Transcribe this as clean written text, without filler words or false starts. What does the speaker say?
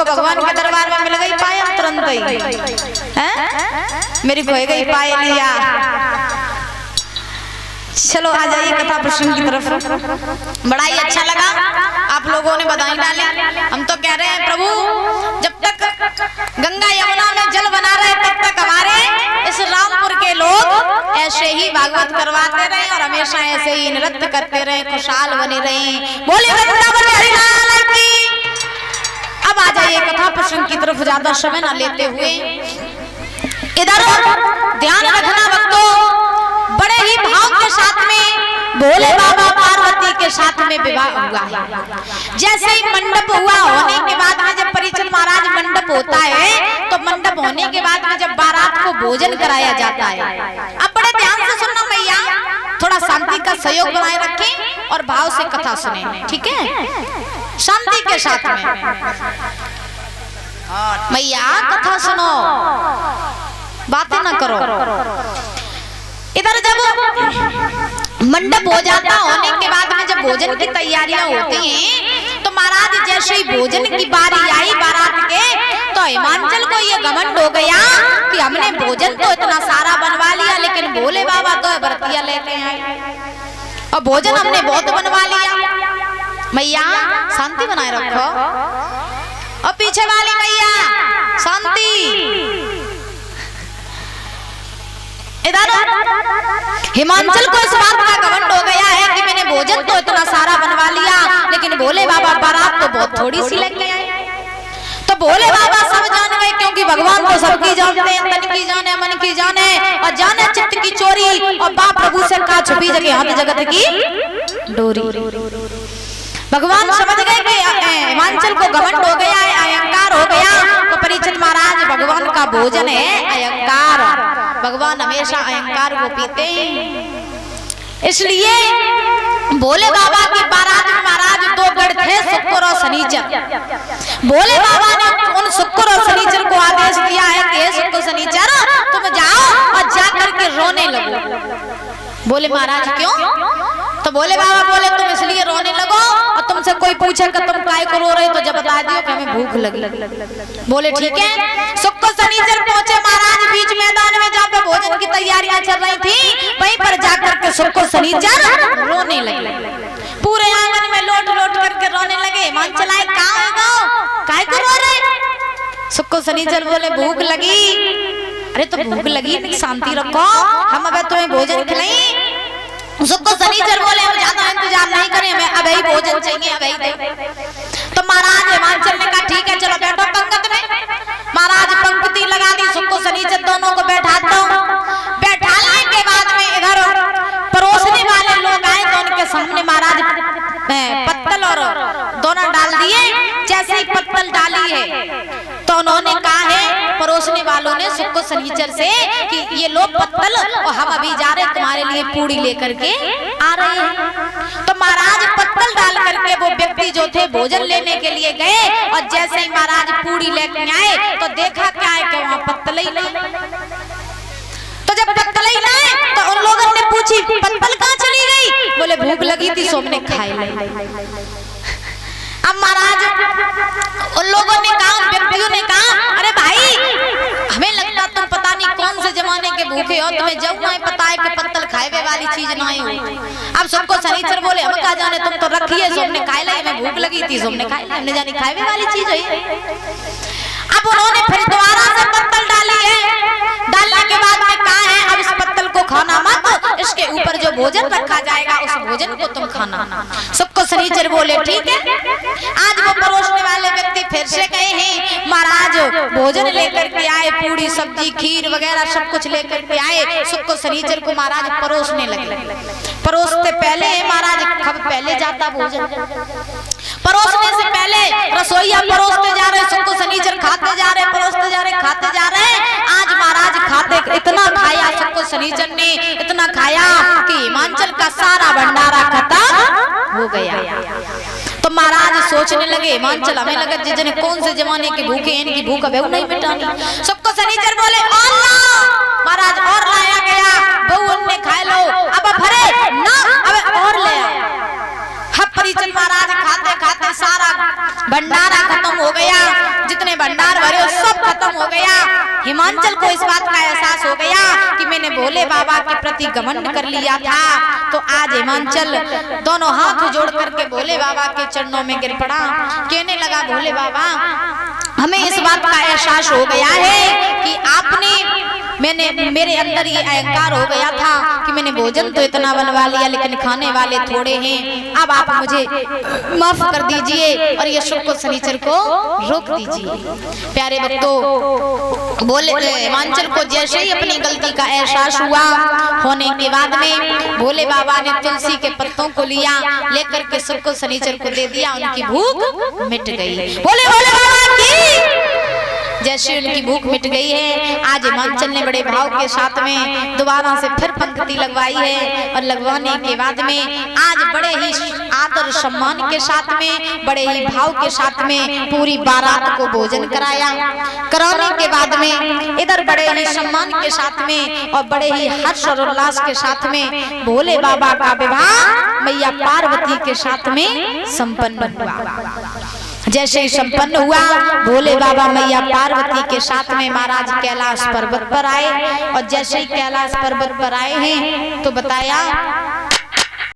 भगवान के दरबार में मिल गई पायल तुरंत ही, मेरी खोई गई पायल लिया। चलो आ जाइए कथा प्रसंग की तरफ। बड़ा ही अच्छा लगा, आप लोगों ने बधाई डाली। हम तो कह रहे हैं प्रभु जब तक गंगा यमुना में जल बना रहे तब तक हमारे इस रामपुर के लोग ऐसे ही भागवत करवाते रहे और हमेशा ऐसे ही नृत्य करते रहे, खुशहाल बने रहे। बोले वृंदावन हरिलाल की। अब आ जाइए कथा प्रसंग की तरफ, ज्यादा समय न लेते हुए। इधर ध्यान रखना भक्तों, बड़े ही भाव के साथ में भोले बाबा पार्वती के साथ में विवाह हुआ है। जैसे ही मंडप हुआ, होने के बाद में जब परीक्षित महाराज मंडप होता है तो मंडप होने के बाद में जब बारात को भोजन कराया जाता है। अब बड़े ध्यान से सुनना मैया, थोड़ा शांति का सहयोग बनाए रखें और भाव से कथा सुने, ठीक है, शांति के साथ में। मैया कथा सुनो, बातें ना करो। इधर जब मंडप हो जाता, होने के बाद में जब भोजन की तैयारियां होती हैं तो महाराज जैसे ही भोजन की बारी आई बारात के, तो हिमांचल को ये घमंड हो गया कि हमने भोजन तो इतना सारा बनवा लिया लेकिन भोले बाबा तो बरतिया लेके आए और भोजन हमने बहुत बनवा लिया। मैया शांति बनाए रखो, और पीछे वाली मैया शांति। इधर हिमांचल को इस बात का घमंड हो गया है कि मैंने भोजन तो इतना सारा बनवा लिया लेकिन भोले बाबा बारात तो बहुत थोड़ी सी लेके आए। तो भोले बाबा सब जान गए, क्योंकि भगवान तो सबकी जानते हैं, तन की जाने मन की जाने और जाने चित्त की चोरी, और बाप प्रभु से कहा छुपी जगह हाथ जगत की डोरी। भगवान समझ गए कि हिमांचल को घमंड हो गया है, अहंकार हो गया। तो परीक्षित महाराज भगवान का भोजन है अहंकार, भगवान हमेशा अहंकार को पीते हैं। इसलिए भोले बाबा की बारात में महाराज दो गढ़ थे, शुक्र और शनिचर। भोले बाबा ने उन शुक्र और शनिचर को आदेश दिया है कि शुक्र शनिचर तुम जाओ और जाकर के रोने लगो। बोले महाराज क्यों? तो भोले बाबा बोले तुम इसलिए रोने लगो और तुमसे कोई पूछे कि तुम काय को रो रहे तो जब बता दियो कि हमें भूख लगी। बोले ठीक है। शुक्र शनिचर पहुंचे महाराज बीच मैदान में जहाँ पे भोजन की तैयारियां चल रही थी, वहीं पर जाकर के शुक्र शनिचर रोने लगे। पूरे आंगन में लोट लोट करके रोने लगे। हिमांचल आए, कहाँ हो काय को रो रहे? शुक्र शनिचर बोले भूख लगी। अरे तो भूख लगी, शांति रखो, हम अब तुम्हें भोजन खिलाएं। शुक्र शनिचर बोले हम ज्यादा इंतजार नहीं करें, हमें अब ही भोजन चाहिए, अब ही दे। तो महाराज हिमांचल ने कहा ठीक है चलो बैठो पंक्ति में। महाराज पंक्ति लगा दी, शुक्र शनिचर दोनों को बैठा दो। बैठाने के बाद में इधर परोसने वाले लोग आए तो उनके सामने महाराज पत्तल और दोनों डाल दिए। जैसे ही पत्तल डाली है तो उन्होंने कहा है परोसने वालों ने शुक्र शनिचर से कि ये लो पत्तल और हम अभी जा रहे तुम्हारे लिए पूड़ी लेकर के आ रहे हैं। तो महाराज पत्तल डाल करके वो व्यक्ति जो थे भोजन लेने के लिए गए और जैसे ही महाराज पूड़ी लेके आए तो देखा क्या है कि वहाँ पत्तल ही नहीं। तो जब पत्तल ही नहीं तो उन लोगों ने पूछी पत्तल कहाँ चली गई? बोले भूख लगी थी सो हमने खाई। अब महाराज उन लोगों ने कहा, व्यक्तियों ने कहा अरे भाई हमें लगता तुम पता नहीं कौन से जमाने के भूखे हो, तुम्हें जब नहीं पता है कि पत्तल खाए वाली चीज नहीं हो। अब सबको शनिचर बोले हम कहा जाने, तुम तो रखिए सो हमने खाए लाई, हमें भूख लगी थी सो हमने खाए लाई, हमने जानी खाए वाली चीज है। अब उन्होंने फिर दोबारा से पत्तल डाली है। डालने के बाद में कहा है अब इस पत्तल को खाना मत, इसके ऊपर जो भोजन रखा जाएगा उस भोजन को तुम खाना। सबको शनिचर बोले ठीक है। आज वो परोसने वाले व्यक्ति फिर से गए हैं, महाराज भोजन लेकर के आए, पूरी सब्जी खीर वगैरह सब कुछ लेकर के आए। शुक्र शनिचर को महाराज परोसने लगे। परोसते पहले महाराज कब पहले जाता भोजन, परोसने से पहले रसोईया परोसते जा रहे, शुक्र शनिचर खाते जा रहे, परोसते जा रहे, खाते जा रहे। आज महाराज खाते इतना खाया शुक्र शनिचर ने, इतना खाया कि हिमांचल का सारा भंडारा खत्म हो गया। तो महाराज सोचने लगे हिमांचल हमें लगा जिसने कौन से जमाने के भूखे, इनकी भूख अब नहीं मिटानी। सबको शनिचर बोले और लाओ। महाराज और लाया गया, बहु ने खा लो। अब भरे ना, अब और ले आओ। परीक्षित महाराज खाते खाते सारा भंडारा खत्म हो गया। जितना भंडार भरे सब खत्म हो गया। हिमांचल को इस बात का एहसास हो गया कि मैंने भोले बाबा के प्रति घमंड कर लिया था। तो आज हिमांचल दोनों हाथ जोड़ करके भोले बाबा के चरणों में गिर पड़ा, कहने लगा भोले बाबा हमें इस बात का एहसास हो गया है कि आपने मेरे अंदर ये अहंकार हो गया था कि मैंने भोजन तो इतना बनवा लिया लेकिन खाने वाले थोड़े हैं। अब आप मुझे माफ कर दीजिए और ये शुक्र शनिचर को रोक दीजिए। प्यारे भक्तों, भोले हिमांचल को जैसे ही अपनी गलती का एहसास हुआ होने के बाद में भोले बाबा ने तुलसी के पत्तों को लिया, लेकर के शुक्र शनिचर को दे दिया। उनकी भूख मिट गई। भोले बाबा की जैसे उनकी भूख मिट गई है। आज हिमांचल ने बड़े भाव के साथ में दोबारा से फिर पंक्ति लगवाई है और लगवाने के बाद में आज बड़े ही आदर सम्मान के साथ में, बड़े ही भाव के साथ में पूरी बारात को भोजन कराया। कराने के बाद में इधर बड़े ही सम्मान के साथ में और बड़े ही हर्ष और उल्लास के साथ में भोले बाबा का विवाह मैया पार्वती के साथ में संपन्न हुआ। जैसे ही संपन्न हुआ, भोले बाबा मैया पार्वती के साथ में महाराज कैलाश पर्वत पर आए और जैसे ही कैलाश पर्वत पर आए हैं तो बताया